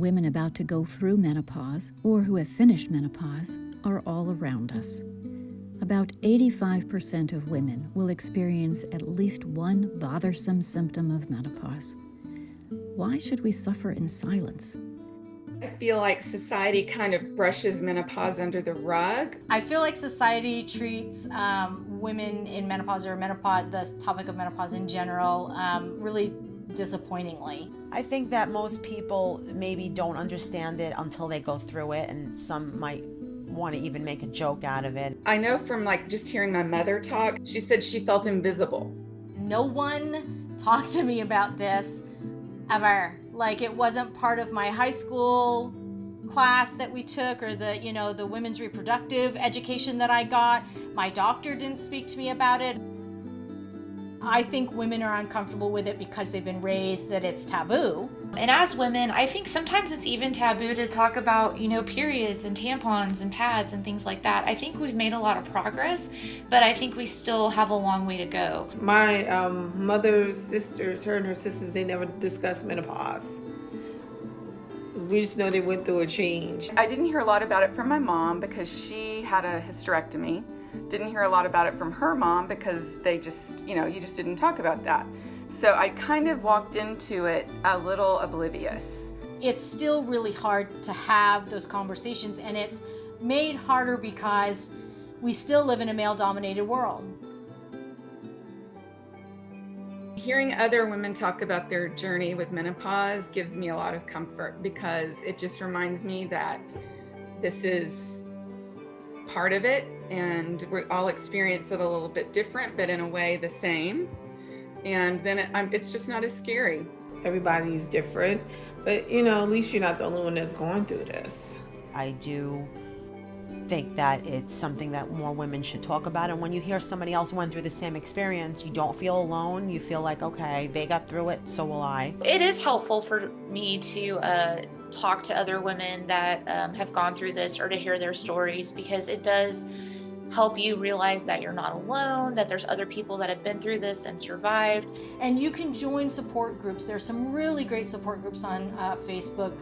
Women about to go through menopause or who have finished menopause are all around us. About 85% of women will experience at least one bothersome symptom of menopause. Why should we suffer in silence? I feel like society kind of brushes menopause under the rug. I feel like society treats women in menopause or menopause, the topic of menopause in general, really disappointingly. I think that most people maybe don't understand it until they go through it, and some might want to even make a joke out of it. I know from just hearing my mother talk, she said she felt invisible. No one talked to me about this ever. Like, it wasn't part of my high school class that we took, or the women's reproductive education that I got. My doctor didn't speak to me about it. I think women are uncomfortable with it because they've been raised that it's taboo. And as women, I think sometimes it's even taboo to talk about, periods and tampons and pads and things like that. I think we've made a lot of progress, but I think we still have a long way to go. My mother's sisters, her and her sisters, they never discussed menopause. We just know they went through a change. I didn't hear a lot about it from my mom because she had a hysterectomy. Didn't hear a lot about it from her mom because they just, you just didn't talk about that. So I kind of walked into it a little oblivious. It's still really hard to have those conversations, and it's made harder because we still live in a male-dominated world. Hearing other women talk about their journey with menopause gives me a lot of comfort, because it just reminds me that this is part of it, and we all experience it a little bit different, but in a way the same. And then it's just not as scary. Everybody's different, but at least you're not the only one that's going through this. I do think that it's something that more women should talk about, and when you hear somebody else went through the same experience, you don't feel alone. You feel like, okay, they got through it, so will I. It is helpful for me to talk to other women that have gone through this, or to hear their stories, because it does help you realize that you're not alone, that there's other people that have been through this and survived. And you can join support groups. There's some really great support groups on Facebook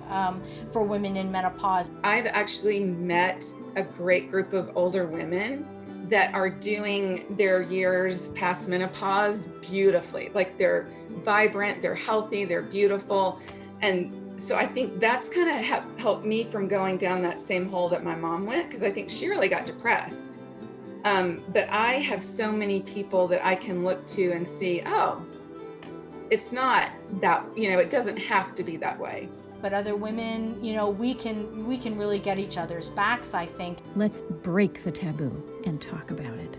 for women in menopause. I've actually met a great group of older women that are doing their years past menopause beautifully. Like, they're vibrant, they're healthy, they're beautiful. And so I think that's kind of helped me from going down that same hole that my mom went, because I think she really got depressed. But I have so many people that I can look to and see, oh, it's not that, it doesn't have to be that way. But other women, we can really get each other's backs, I think. Let's break the taboo and talk about it.